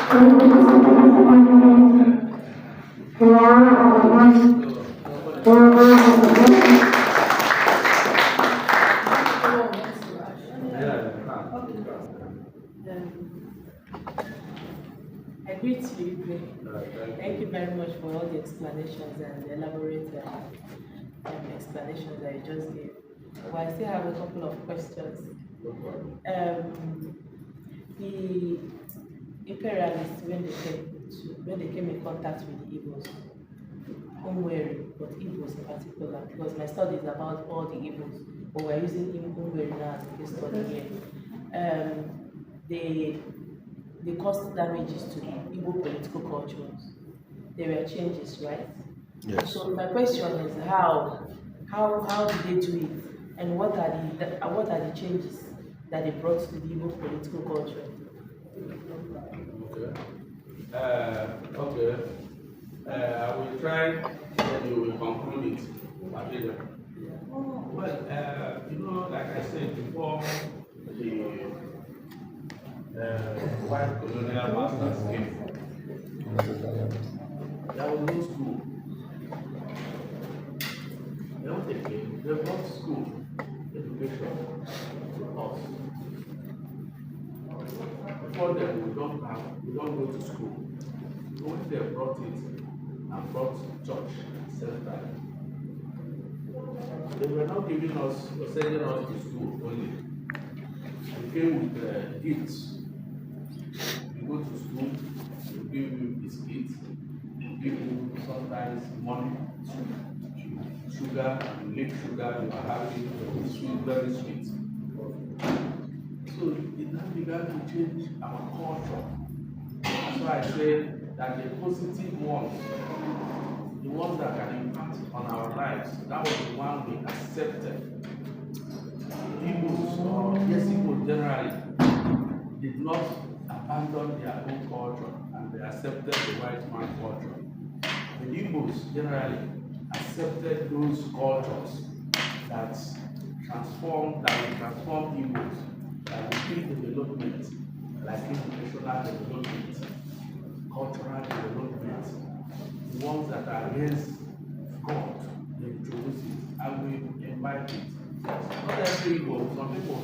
I greet you, Igwe. Thank you very much for all the explanations and the elaborate explanations that you just gave. But I still have a couple of questions. The imperialists, when they came in contact with the Igbos, Umueri, but Igbos in particular, because my study is about all the Igbos, but we're using Umueri now as a case study here. They caused damages to the Igbo political cultures. There were changes, right? Yes. So my question is how did they do it, and what are the changes that they brought to the Igbo political culture? Okay. I will try and you will conclude it. Well, like I said before, the white colonial masters came. There was no school. Then when they came, they brought school education to us. Before them, we don't go to school. When they brought it and brought church center, they were not giving us or sending us to school only. They came with gifts. You go to school, they give you biscuits, they give you sometimes money, sugar, you lick sugar, you are having sweet, very sweet. So it now began to change our culture. That's why I say that the positive ones, the ones that can impact on our lives, that was the one we accepted. Igbos, or yes, Igbos generally, did not abandon their own culture and they accepted the white man culture. The Igbos generally accepted those cultures that will transform Igbos, that will bring development, like educational development, cultural development, the ones that are against God, they introduce it, and we invite it. Not every Igbo, some people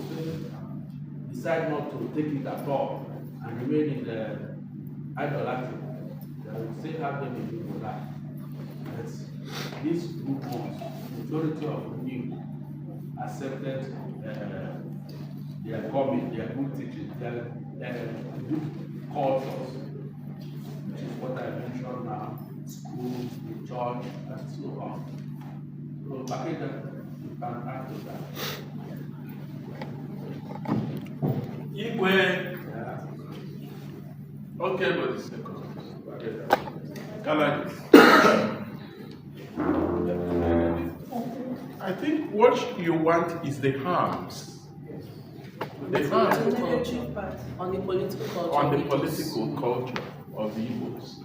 decide not to take it at all and remain in the idolatry. They will still have them in Igbo life. But these group ones, majority of them accepted their comment, their good teaching, their good cultures, which is what I mentioned now, school, the church, and so on. So, Bakeda, you can add to that. Igwe. Yeah. Okay, but it's I think what you want is the harms. The harms on the political culture. on the political culture of the Igbos.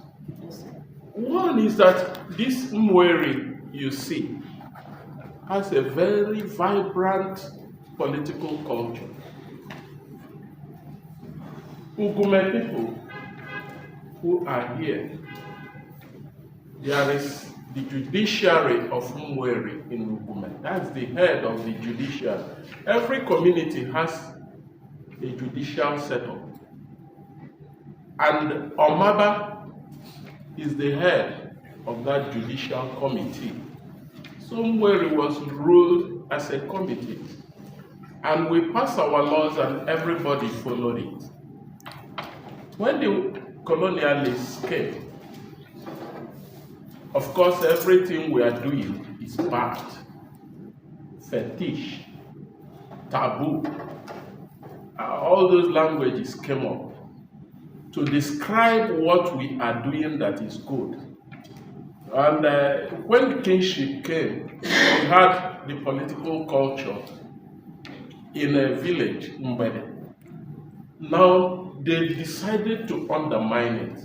One is that this Umueri you see has a very vibrant political culture. Ugume people who are here, there is the judiciary of Umueri in Ugume. That's the head of the judiciary. Every community has a judicial setup. And Omaba is the head of that judicial committee. So Umueri was ruled as a committee. And we passed our laws and everybody followed it. When the colonialists came, of course, everything we are doing is bad, fetish, taboo. All those languages came up to describe what we are doing that is good. And when the kingship came, we had the political culture in a village, Umueri. Now, they decided to undermine it.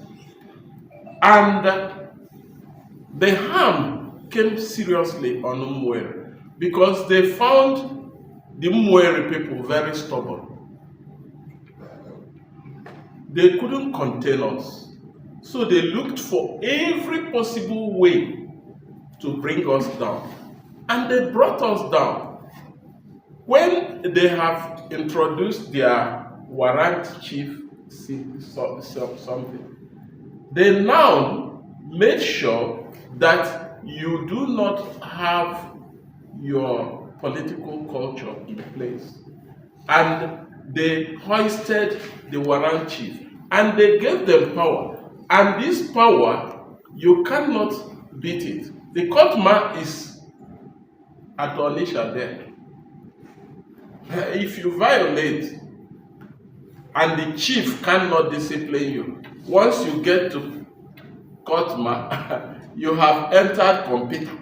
And the harm came seriously on Umueri because they found the Umueri people very stubborn. they couldn't contain us. So they looked for every possible way to bring us down. And they brought us down. When they have introduced their warrant chief something, they now made sure that you do not have your political culture in place. And they hoisted the warrant chief and they gave them power. And this power, you cannot beat it. The court man is at Onisha there. If you violate and the chief cannot discipline you, once you get to court man, you have entered computer.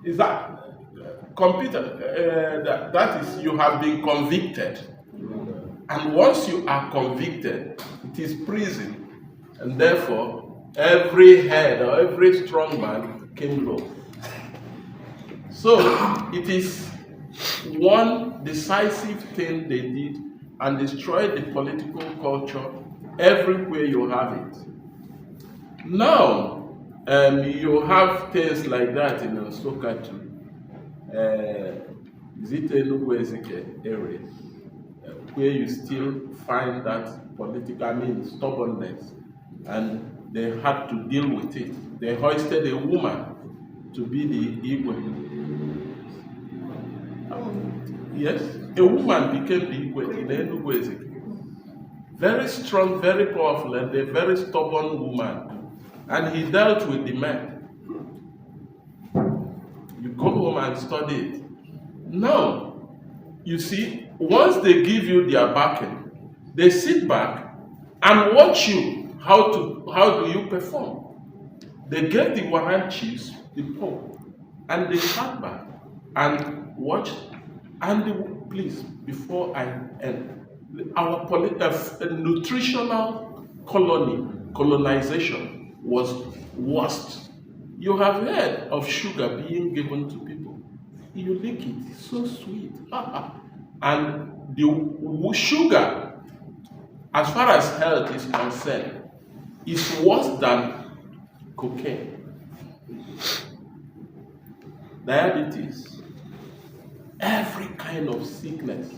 Is that computer? That is, you have been convicted. And once you are convicted, it is prison. And therefore, every head or every strong man came low. So, it is one decisive thing they did and destroyed the political culture everywhere you have it. Now, you have things like that in Otuocha too. Is it Enugu area? Where you still find that political, stubbornness, and they had to deal with it. They hoisted a woman to be the Igwe. Yes, a woman became the Igwe in Enugu. Very strong, very powerful, and a very stubborn woman. And he dealt with the men. You go home and study it. Now, you see, once they give you their backing, they sit back and watch you. How do you perform? They gave the warrant chiefs the power, and they sat back and watched. And please, before I end, our nutritional colonization was worst. You have heard of sugar being given to people. You lick it, it's so sweet. And the sugar, as far as health is concerned, is worse than cocaine. Diabetes, every kind of sickness,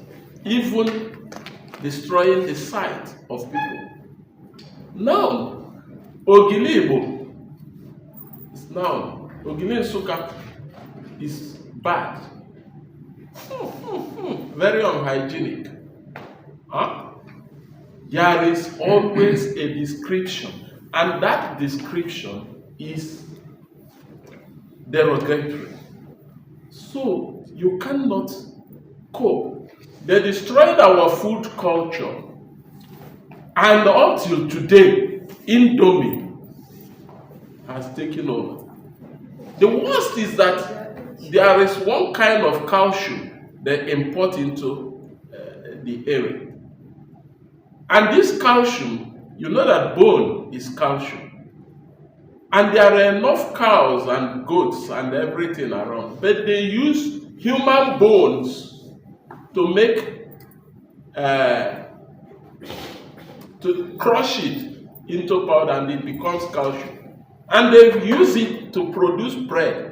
even destroying the sight of people. Now, Ogilibo is now, Ogili Nsukka is bad. Very unhygienic. There is always a description, and that description is derogatory. So you cannot cope. They destroyed our food culture, and up till today, Indomie has taken over. The worst is that there is one kind of calcium they import into the area. And this calcium, you know that bone is calcium. And there are enough cows and goats and everything around. But they use human bones to make, to crush it into powder, and it becomes calcium. And they use it to produce bread.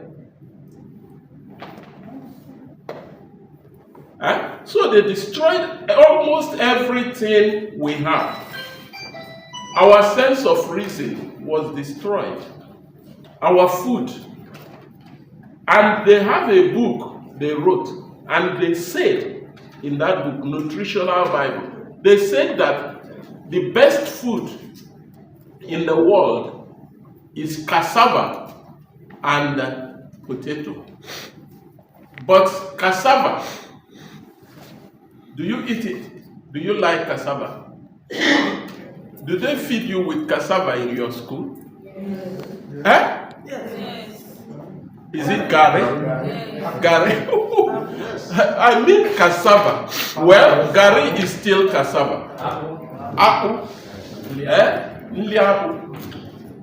So they destroyed almost everything we have. Our sense of reason was destroyed. Our food. And they have a book they wrote, and they said in that book, Nutritional Bible, they said that the best food in the world is cassava and potato. But cassava, do you eat it? Do you like cassava? Do they feed you with cassava in your school? Yes. Yes. Is it gari? Yes. Gari? I mean cassava. Well, gari is still cassava. Apple.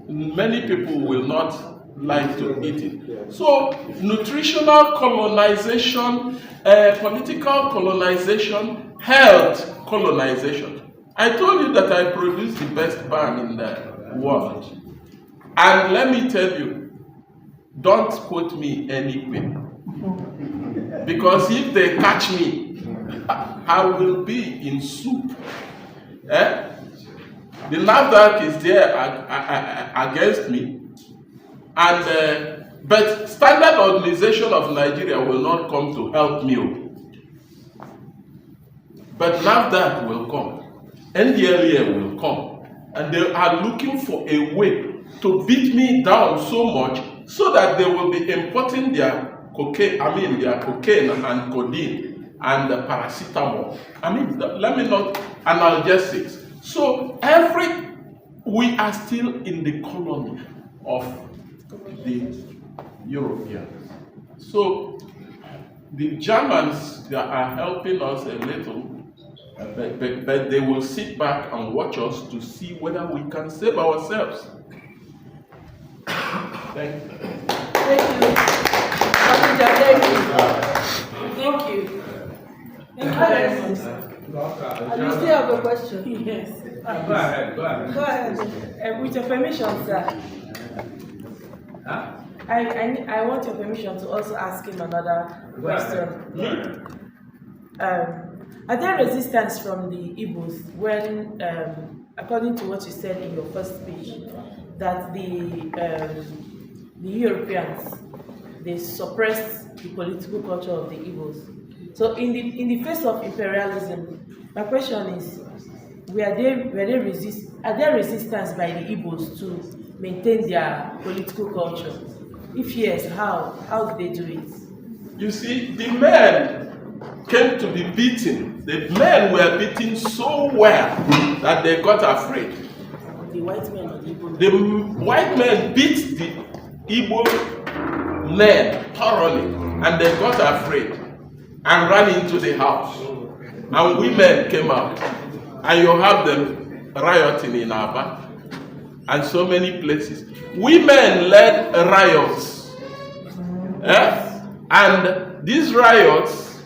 Many people will not like to eat it. So nutritional colonization, political colonization, health colonization. I told you that I produce the best pan in the world. And let me tell you, don't quote me anywhere. Because if they catch me, I will be in soup. The NAFDAC is there against me. And but Standard Organization of Nigeria will not come to help me. But NAFDAC will come. NDLEA will come. And they are looking for a way to beat me down so much so that they will be importing their cocaine and codeine and the paracetamol. Let me not analgesics. So we are still in the colony of the Europeans. So the Germans, they are helping us a little, but they will sit back and watch us to see whether we can save ourselves. Thank you. Thank you. Thank you. Thank you very much. You still have a question? Yes. Go ahead. Go ahead. With your permission, sir. Huh? I want your permission to also ask him another question. Are there resistance from the Igbos when, according to what you said in your first speech, that the Europeans, they suppressed the political culture of the Igbos? So in the face of imperialism, my question is, are there resistance by the Igbos to maintain their political culture? If yes, how do they do it? You see, the men came to be beaten. The men were beaten so well that they got afraid. The white men or the Igbo? The white men beat the Igbo men thoroughly, and they got afraid and ran into the house. And women came out, and you have them rioting in Aba and so many places. Women led riots, and these riots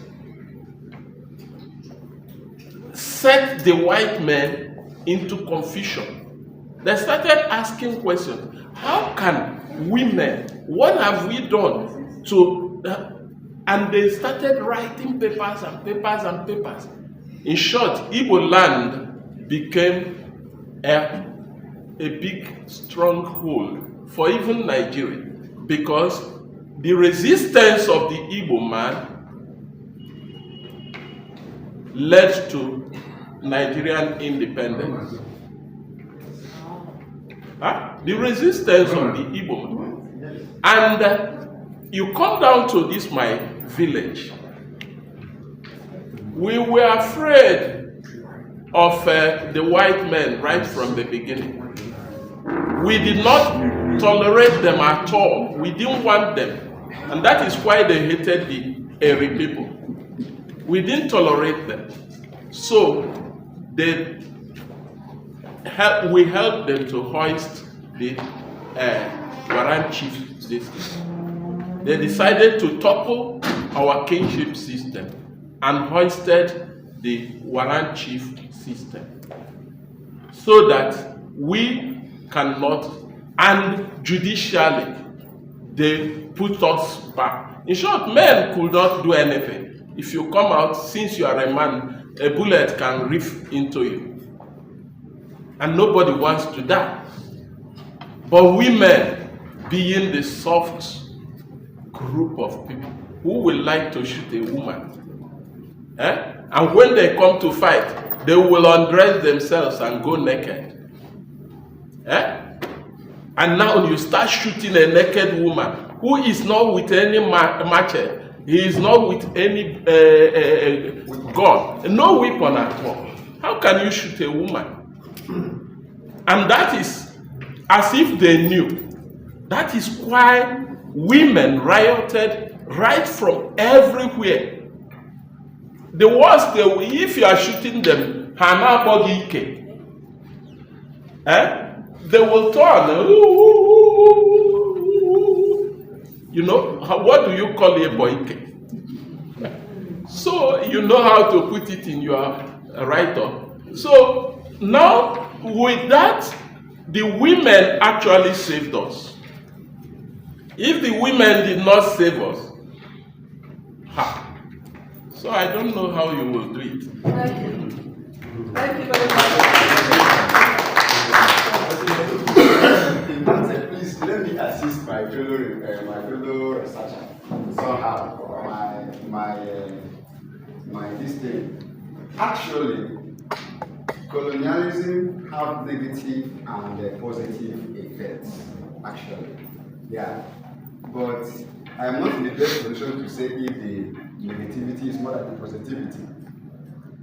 set the white men into confusion. They started asking questions. How can women, what have we done to, and they started writing papers and papers and papers. In short, Igbo land became a big stronghold for even Nigeria, because the resistance of the Igbo man led to Nigerian independence. The resistance of the Igbo man. And you come down to this my village. We were afraid of the white men right from the beginning. We did not tolerate them at all. We didn't want them. And that is why they hated the Eri people. We didn't tolerate them. So we helped them to hoist the Waran chief system. They decided to topple our kingship system and hoisted the Waran chief system, so that we cannot, and judicially they put us back. In short, men could not do anything. If you come out, since you are a man, a bullet can rip into you, and nobody wants to die. But women, being the soft group of people who will like to shoot a woman, and when they come to fight, they will undress themselves and go naked. And now you start shooting a naked woman who is not with any machete, he is not with any gun, no weapon at all. How can you shoot a woman? And that is as if they knew. That is why women rioted right from everywhere. The worst, if you are shooting them, they will turn You know, what do you call a boyke? So you know how to put it in your write-up. So now with that, the women actually saved us. If the women did not save us, so I don't know how you will do it. Thank you. Thank you very much. Please let me assist my fellow researcher somehow. My this thing. Actually, colonialism have negative and positive effects. Actually, yeah. But I am not in the best position to say if the negativity is more than the positivity.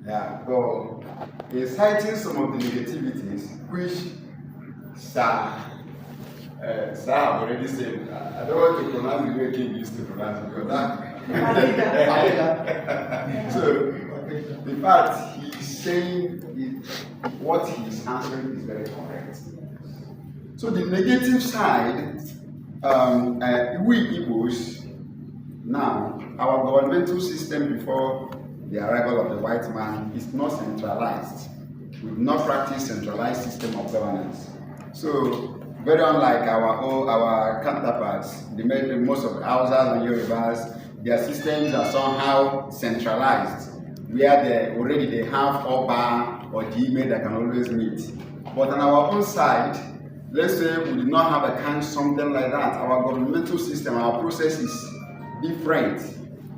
Yeah. But in citing some of the negativities, which Sir have already said, I don't want to pronounce the way King used to pronounce it, because so, in fact, he's saying what he's answering is very correct. So the negative side, we Igbos, now, our governmental system before the arrival of the white man is not centralized. We do not practice centralized system of governance. So, very unlike our counterparts, most of the Hausas and Yorubas, their systems are somehow centralized, where they have Oba or Dime that can always meet. But on our own side, let's say we do not have a kind something like that. Our governmental system, our process is different.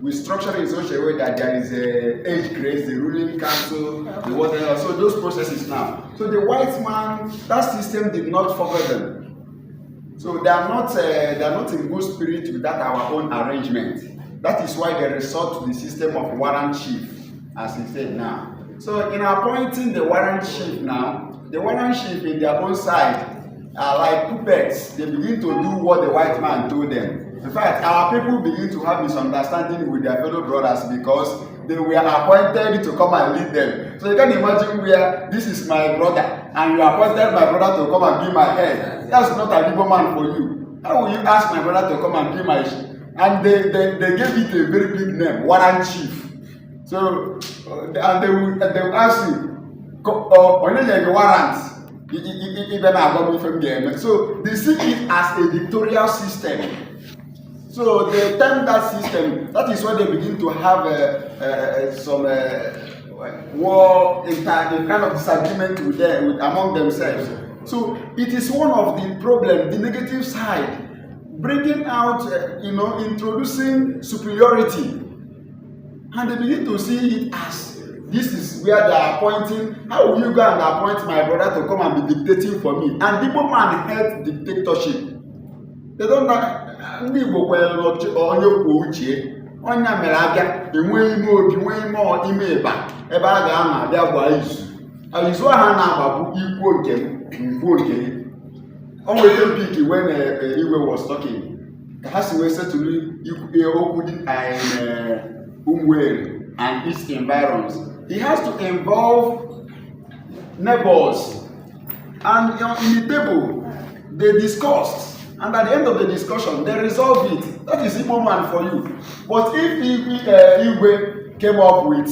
We structure it in such a way that there is a age grades, the ruling council, the whatever. So those processes now. So the white man, that system did not favor them. So they are not in good spirit without our own arrangement. That is why they resort to the system of warrant chief, as he said now. So in appointing the warrant chief now, the warrant chief in their own side are like puppets. They begin to do what the white man told them. In fact, our people begin to have misunderstanding with their fellow brothers because they were appointed to come and lead them. So you can imagine where this is my brother and you appointed my brother to come and be my head. That's not a Igbo man for you. How will you ask my brother to come and be my and they gave it a very big name, warrant chief. So and they will ask you, only the warrant. So they see it as a dictatorial system. So they term that system. That is why they begin to have some war, kind of disagreement among themselves. So it is one of the problems, the negative side, bringing out, introducing superiority, and they begin to see it as this is where they are appointing. How will you go and appoint my brother to come and be dictating for me? And the Igbo man hate dictatorship. They don't know. Ndị Igbo kwere onye kwuo uche, onye mere abịa enwe ime obi, nwee ime ịba ebe a ga-anọ abịa gwa izu. Izu ha na-agbapụ ikwu nke nkwu nke. O nwere mpik when Igwe was talking. Ka ha si wee setụrụ okwu dị Umueri and its environs. He has to involve neighbors, and in the table they discussed. And at the end of the discussion, they resolve it. That is Igbo man for you. But if Igwe came up with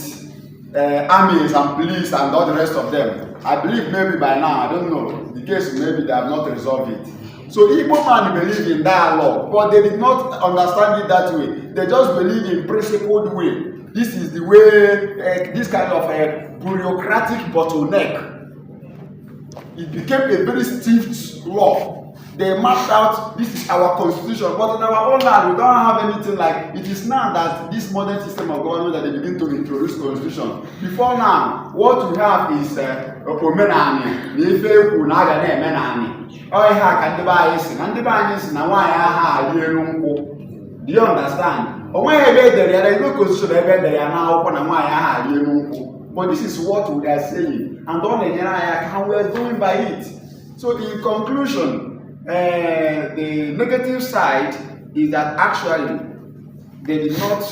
armies and police and all the rest of them, I believe maybe by now, I don't know, the case maybe they have not resolved it. So Igbo man believe in dialogue, but they did not understand it that way. They just believe in principled way. This is the way, this kind of bureaucratic bottleneck. It became a very stiff law. They mapped out, this is our constitution, but in our own land, we don't have anything like, it is now that this modern system of government that they begin to introduce constitution. Before now, what we have is, Opomenani, Nifeku, Naga, Menani. Oh, yeah, do you understand? There is no constitution there are now, but this is what we are saying, and how we are doing by it. So, in conclusion, the negative side is that actually they did not,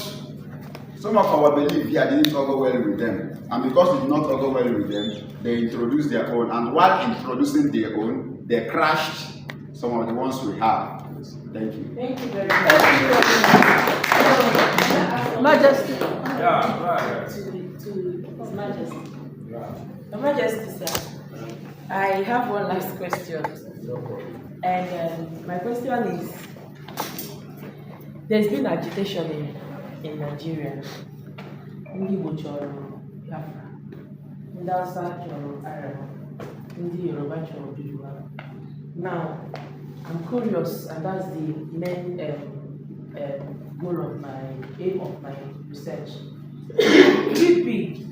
some of our belief here didn't go well with them, and because it did not go well with them, they introduced their own, and while introducing their own, they crashed some of the ones we have. Thank you. Thank you very much. Majesty. Yeah, go ahead. To His Majesty. Your Majesty, sir, I have one last question. And my question is, there's been agitation in Nigeria. Ndị Igbo chọrọ Biafra, ndị Hausa chọrọ Arewa, ndị Yoruba chọrọ Biafra. Now, I'm curious, and that's the main goal of aim of my research. Could it be,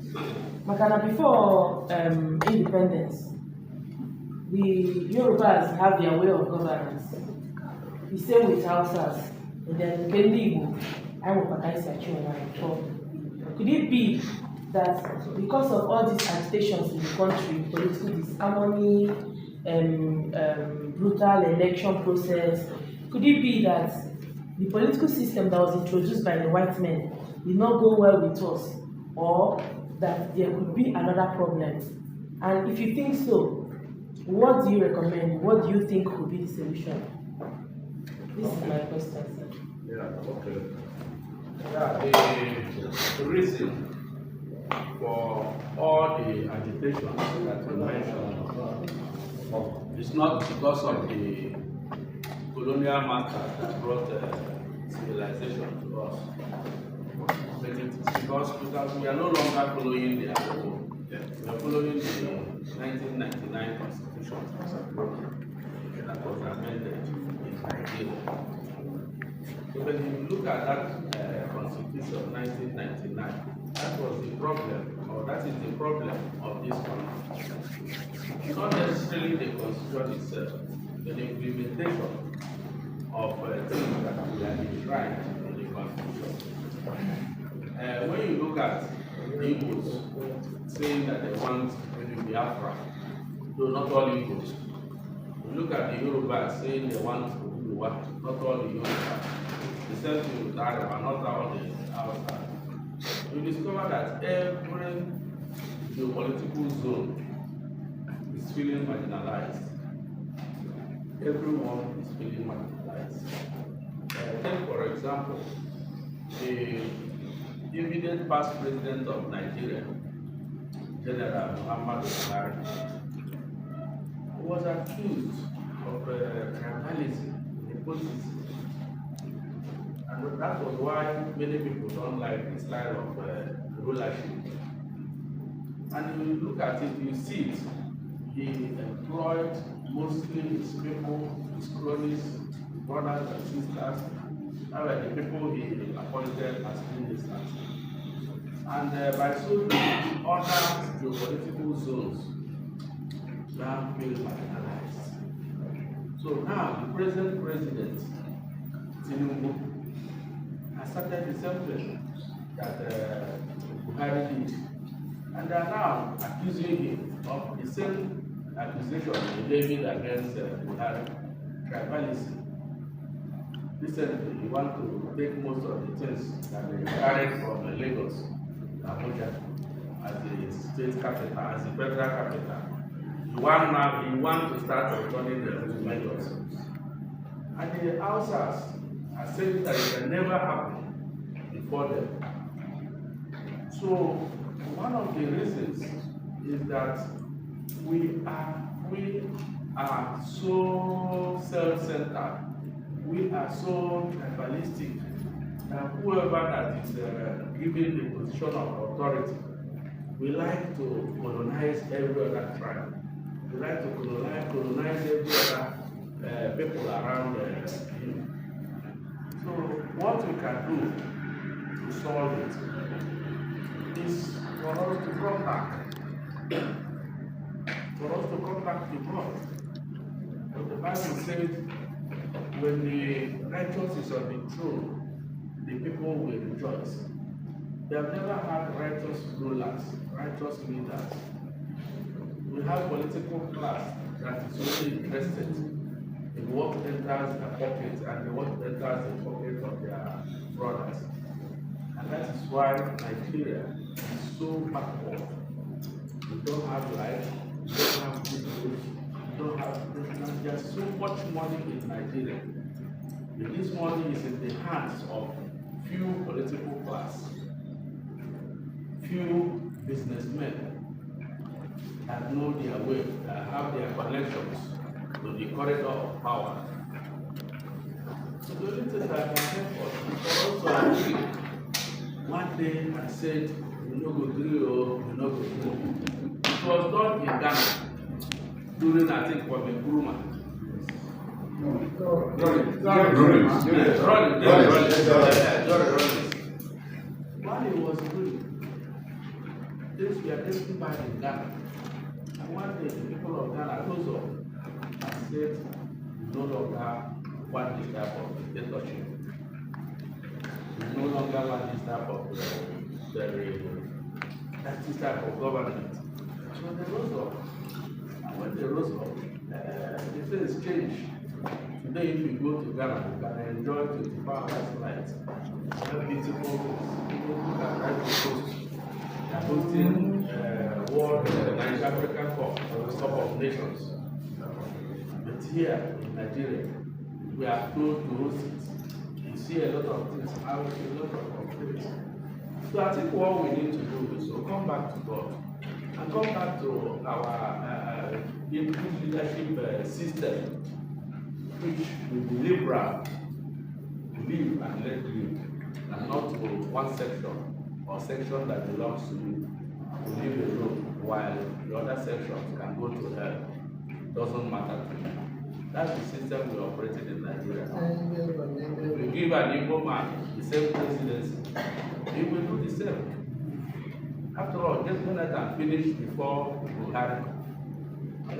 Makana, before independence, the Yorubas have their way of governance. The same with Hausas, and then Igbo, could it be that because of all these agitations in the country, political disharmony, brutal election process, could it be that the political system that was introduced by the white men did not go well with us, or that there could be another problem? And if you think so, what do you recommend? What do you think could be the solution? This is my question, sir. Yeah, okay. Yeah, the reason for all the agitation that you mentioned is not because of the colonial masters that brought civilization to us, but it's because we are no longer following their rule. We are following the 1999 Constitution that was amended in Nigeria. So when you look at that Constitution 1999, that was the problem, or that is the problem of this country. Not necessarily the Constitution itself, but the implementation of things that we are enshrined in the Constitution. When you look at the Igbos saying that they want Biafra, though not all Igbos. You look at the Yorubas saying they want Umueri, not all the Yorubas. The same thing with Arewa, not all the outside. You discover that every geopolitical zone is feeling marginalized. Everyone is feeling marginalized. Take for example, the immediate past president of Nigeria, General Muhammadu Buhari, was accused of tribalism, nepotism. And that was why many people don't like the style of rulership. And if you look at it, you see it. He employed mostly his people, his cronies, brothers and sisters. That were the people he appointed as ministers. And by so doing, other geopolitical zones now feel marginalized. So now the present president, Tinubu, has started the same thing that Buhari did. And they are now accusing him of the same accusation they levied against Buhari, tribalism. Recently, he want to take most of the things that they carried from Lagos, Abuja, as the state capital, as the federal capital. He want to start returning the measures. And the Hausas are saying that it can never happen before them. So one of the reasons is that we are so self-centered, we are so tribalistic, that whoever that is given the position of authority, we like to colonize every other tribe. We like to colonize every other people around him. So what we can do to solve it is for us to come back. For us to come back to God. But the Bible says, when the righteous is on the throne, the people will rejoice. They have never had righteous rulers, righteous leaders. We have political class that is only interested in what enters their pocket and what enters the pocket of their brothers. And that is why Nigeria is so backward. We don't have life, we don't have good roads, we don't have, there's so much money in Nigeria. And this money is in the hands of few political class, few businessmen that know their way, that have their connections to the corridor of power. So the only thing that can help us is also one day I said, we no go gree or we no go do. It was done in Ghana during, I think, for the Nkrumah. While he was doing this, we are taking back in Ghana. And one day the people of Ghana rose up and said, we no longer want this type of dictatorship. We no longer want this type of this type of government. So they rose up. And when they rose up, the things changed. Today, if you go to Ghana, you can enjoy 24 hours light. Very beautiful things. People look at right coast. They are hosting World African Cup on the top of nations. But here in Nigeria, we are close to host it. You see a lot of things, a lot of complaints. So I think what we need to do is to come back to God and come back to our leadership system, which will be liberal, live and let live, and not to one section or section that belongs to you to live alone, while the other sections can go to hell. Doesn't matter to me. That's the system we operated in Nigeria. If we give an Igbo man the same presidency, he will do the same. After all, just Jonathan finished before Buhari. And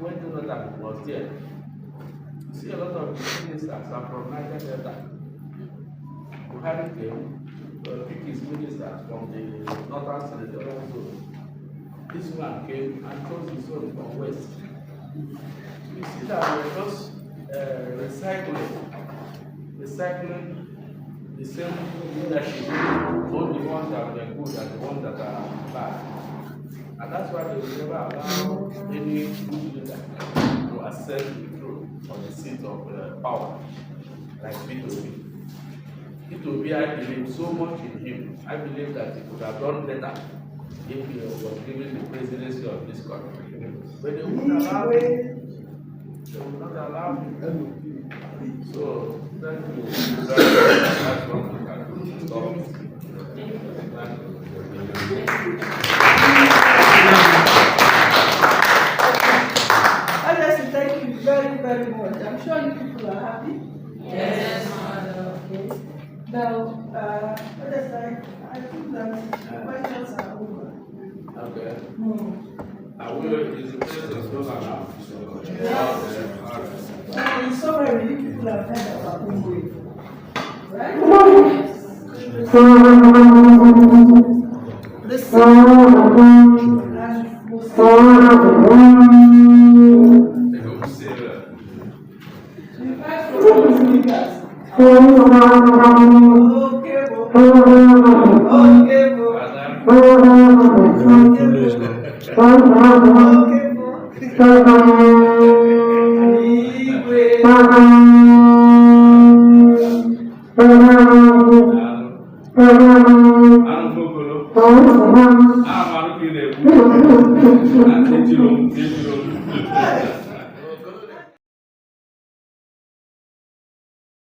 when Jonathan was there, you see a lot of the ministers are from Niger Delta. Buhari came to pick his ministers from the northern senatorial zone. This man came and chose his own from west. You see that we're just recycling the same leadership, both the ones that were good and the ones that are bad. And that's why they will never allow any good leader to accept the truth on the seat of power, like P2B. P2B, I believe so much in him. I believe that he could have done better if he was given the presidency of this country. But they wouldn't allow him. They would not allow him. So, thank you. That's what we can do. Stop. Honestly, thank you very, very much. I'm sure you people are happy. Yes. Okay. Now, honestly, I think that the questions are over. Okay. I will use the president to allow. In summary, you people have heard about Umueri, right? The second and most Igwe.